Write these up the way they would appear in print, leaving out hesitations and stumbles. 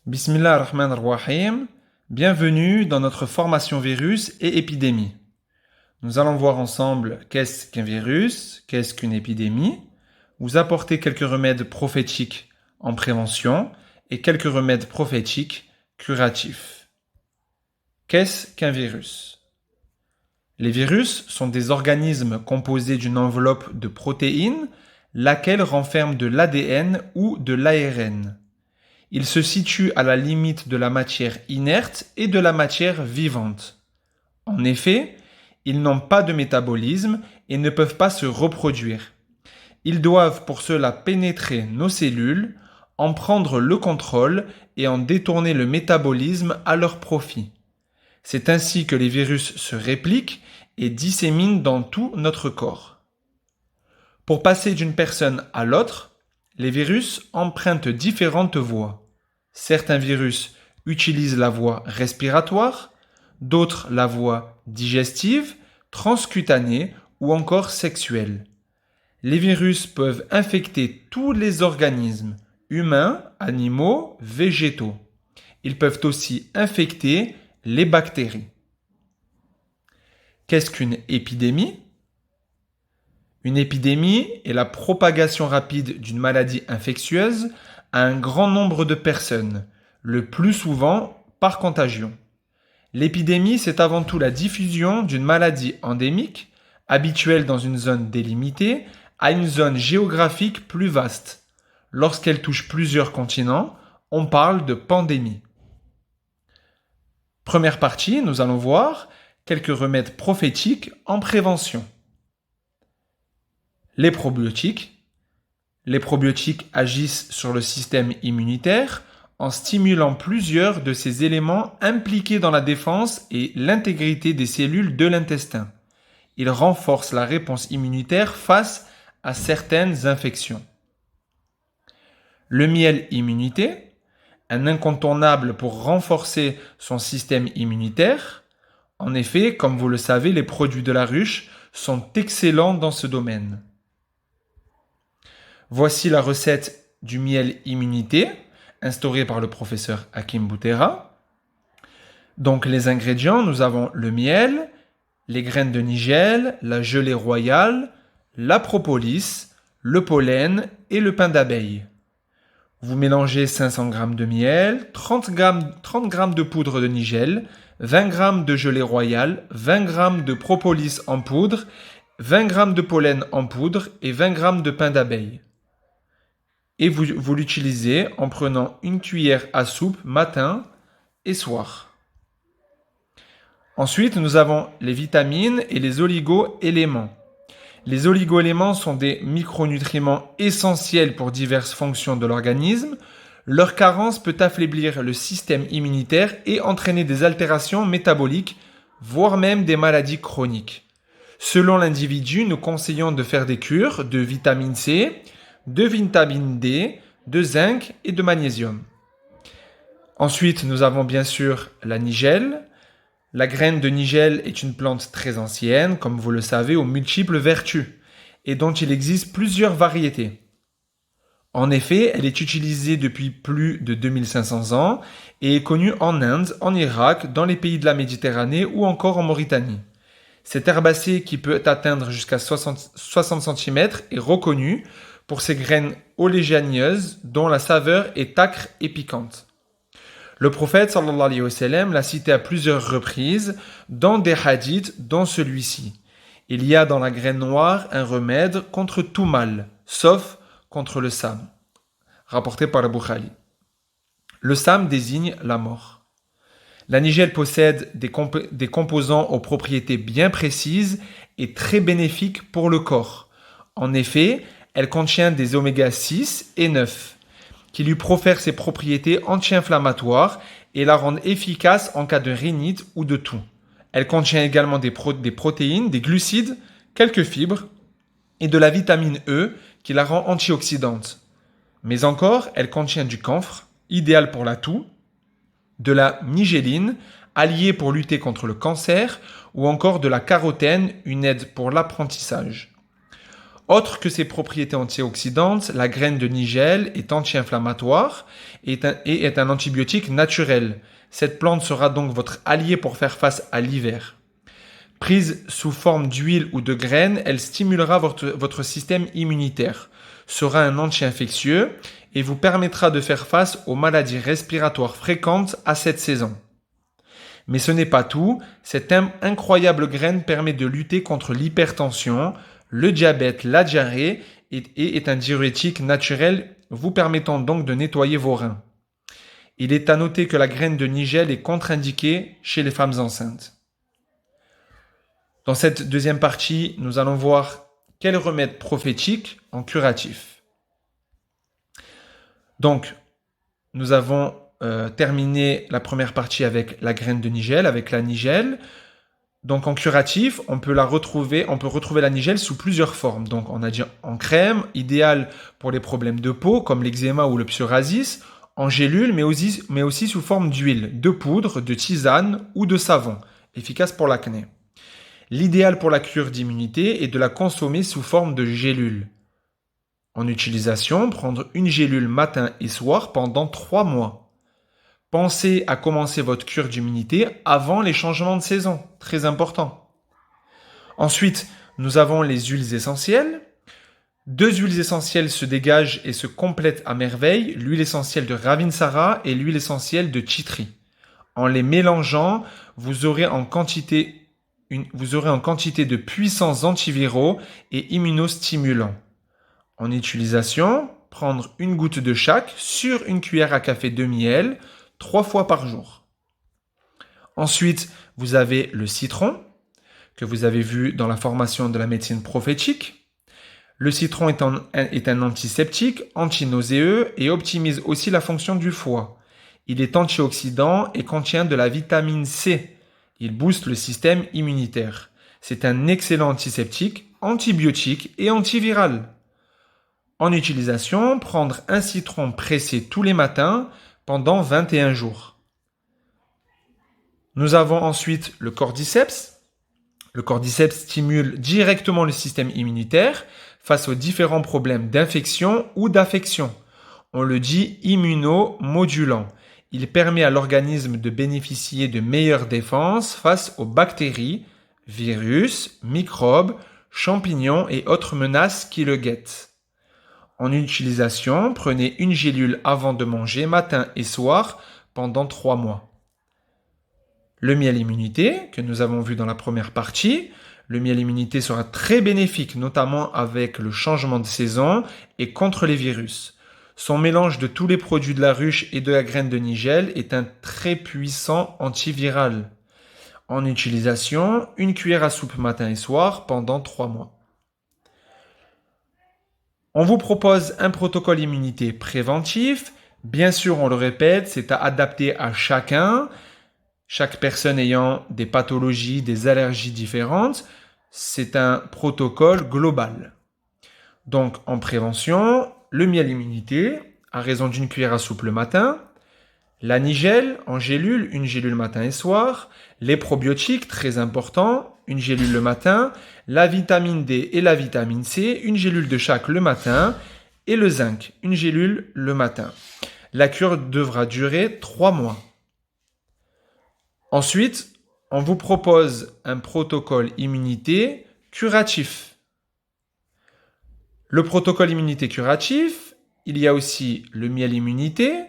Bismillah ar-Rahman ar-Rahim. Bienvenue dans notre formation virus et épidémie. Nous allons voir ensemble qu'est-ce qu'un virus, qu'est-ce qu'une épidémie, vous apporter quelques remèdes prophétiques en prévention et quelques remèdes prophétiques curatifs. Qu'est-ce qu'un virus? Les virus sont des organismes composés d'une enveloppe de protéines, laquelle renferme de l'ADN ou de l'ARN. Ils se situent à la limite de la matière inerte et de la matière vivante. En effet, ils n'ont pas de métabolisme et ne peuvent pas se reproduire. Ils doivent pour cela pénétrer nos cellules, en prendre le contrôle et en détourner le métabolisme à leur profit. C'est ainsi que les virus se répliquent et disséminent dans tout notre corps. Pour passer d'une personne à l'autre, les virus empruntent différentes voies. Certains virus utilisent la voie respiratoire, d'autres la voie digestive, transcutanée ou encore sexuelle. Les virus peuvent infecter tous les organismes, humains, animaux, végétaux. Ils peuvent aussi infecter les bactéries. Qu'est-ce qu'une épidémie? Une épidémie est la propagation rapide d'une maladie infectieuse à un grand nombre de personnes, le plus souvent par contagion. L'épidémie, c'est avant tout la diffusion d'une maladie endémique, habituelle dans une zone délimitée, à une zone géographique plus vaste. Lorsqu'elle touche plusieurs continents, on parle de pandémie. Première partie, nous allons voir quelques remèdes prophétiques en prévention. Les probiotiques. Les probiotiques agissent sur le système immunitaire en stimulant plusieurs de ces éléments impliqués dans la défense et l'intégrité des cellules de l'intestin. Ils renforcent la réponse immunitaire face à certaines infections. Le miel immunité, un incontournable pour renforcer son système immunitaire. En effet, comme vous le savez, les produits de la ruche sont excellents dans ce domaine. Voici la recette du miel immunité, instaurée par le professeur Hakim Boutera. Donc les ingrédients, nous avons le miel, les graines de nigel, la gelée royale, la propolis, le pollen et le pain d'abeille. Vous mélangez 500 g de miel, 30 g de poudre de nigel, 20 g de gelée royale, 20 g de propolis en poudre, 20 g de pollen en poudre et 20 g de pain d'abeille. Et vous l'utilisez en prenant une cuillère à soupe matin et soir. Ensuite, nous avons les vitamines et les oligo-éléments. Les oligo-éléments sont des micronutriments essentiels pour diverses fonctions de l'organisme. Leur carence peut affaiblir le système immunitaire et entraîner des altérations métaboliques, voire même des maladies chroniques. Selon l'individu, nous conseillons de faire des cures de vitamine C, de vitamine D, de zinc et de magnésium. Ensuite, nous avons bien sûr la nigelle. La graine de nigelle est une plante très ancienne, comme vous le savez, aux multiples vertus, et dont il existe plusieurs variétés. En effet, elle est utilisée depuis plus de 2500 ans et est connue en Inde, en Irak, dans les pays de la Méditerranée ou encore en Mauritanie. Cette herbacée qui peut atteindre jusqu'à 60 cm est reconnue pour ses graines oléagineuses dont la saveur est âcre et piquante. Le prophète sallallahu alayhi wa sallam l'a cité à plusieurs reprises dans des hadiths dont celui-ci. Il y a dans la graine noire un remède contre tout mal, sauf contre le sam. Rapporté par le Bukhari. Le sam désigne la mort. La nigelle possède des composants aux propriétés bien précises et très bénéfiques pour le corps. En effet, elle contient des oméga 6 et 9 qui lui profèrent ses propriétés anti-inflammatoires et la rendent efficace en cas de rhinite ou de toux. Elle contient également des protéines, des glucides, quelques fibres et de la vitamine E qui la rend antioxydante. Mais encore, elle contient du camphre, idéal pour la toux, de la nigéline, alliée pour lutter contre le cancer, ou encore de la carotène, une aide pour l'apprentissage. Autre que ses propriétés antioxydantes, la graine de nigel est anti-inflammatoire et est un antibiotique naturel. Cette plante sera donc votre allié pour faire face à l'hiver. Prise sous forme d'huile ou de graines, elle stimulera votre système immunitaire, sera un anti-infectieux et vous permettra de faire face aux maladies respiratoires fréquentes à cette saison. Mais ce n'est pas tout, cette incroyable graine permet de lutter contre l'hypertension, le diabète, la diarrhée et est un diurétique naturel vous permettant donc de nettoyer vos reins. Il est à noter que la graine de nigel est contre-indiquée chez les femmes enceintes. Dans cette deuxième partie, nous allons voir quels remèdes prophétiques en curatif. Donc, nous avons terminé la première partie avec la graine de nigel, avec la nigel. Donc en curatif, on peut retrouver la nigel sous plusieurs formes. Donc on a dit en crème, idéal pour les problèmes de peau comme l'eczéma ou le psoriasis, en gélule, mais aussi sous forme d'huile, de poudre, de tisane ou de savon, efficace pour l'acné. L'idéal pour la cure d'immunité est de la consommer sous forme de gélule. En utilisation, prendre une gélule matin et soir pendant 3 mois. Pensez à commencer votre cure d'immunité avant les changements de saison, très important. Ensuite, nous avons les huiles essentielles. 2 huiles essentielles se dégagent et se complètent à merveille, l'huile essentielle de Ravinsara et l'huile essentielle de Chitri. En les mélangeant, vous aurez en quantité de puissants antiviraux et immunostimulants. En utilisation, prendre une goutte de chaque sur une cuillère à café de miel 3 fois par jour. Ensuite, vous avez le citron, que vous avez vu dans la formation de la médecine prophétique. Le citron est un antiseptique, antinauséeux et optimise aussi la fonction du foie. Il est antioxydant et contient de la vitamine C. Il booste le système immunitaire. C'est un excellent antiseptique, antibiotique et antiviral. En utilisation, prendre un citron pressé tous les matins pendant 21 jours. Nous avons ensuite le cordyceps. Le cordyceps stimule directement le système immunitaire face aux différents problèmes d'infection ou d'affection. On le dit immunomodulant. Il permet à l'organisme de bénéficier de meilleures défenses face aux bactéries, virus, microbes, champignons et autres menaces qui le guettent. En utilisation, prenez une gélule avant de manger matin et soir pendant 3 mois. Le miel immunité, que nous avons vu dans la première partie, le miel immunité sera très bénéfique, notamment avec le changement de saison et contre les virus. Son mélange de tous les produits de la ruche et de la graine de nigel est un très puissant antiviral. En utilisation, une cuillère à soupe matin et soir pendant 3 mois. On vous propose un protocole immunité préventif. Bien sûr, on le répète, c'est à adapter à chacun. Chaque personne ayant des pathologies, des allergies différentes, c'est un protocole global. Donc, en prévention, le miel immunité, à raison d'une cuillère à soupe le matin, la nigel en gélule, une gélule matin et soir, les probiotiques, très important, une gélule le matin, la vitamine D et la vitamine C, une gélule de chaque le matin, et le zinc, une gélule le matin. La cure devra durer 3 mois. Ensuite, on vous propose un protocole immunité curatif. Le protocole immunité curatif, il y a aussi le miel immunité,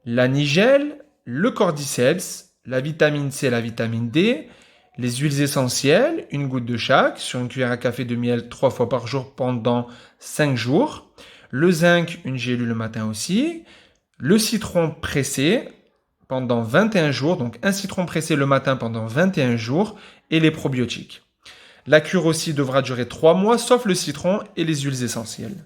la nigel, le cordyceps, la vitamine C et la vitamine D, les huiles essentielles, une goutte de chaque, sur une cuillère à café de miel 3 fois par jour pendant 5 jours, le zinc, une gélule le matin aussi, le citron pressé pendant 21 jours, donc un citron pressé le matin pendant 21 jours, et les probiotiques. La cure aussi devra durer 3 mois, sauf le citron et les huiles essentielles.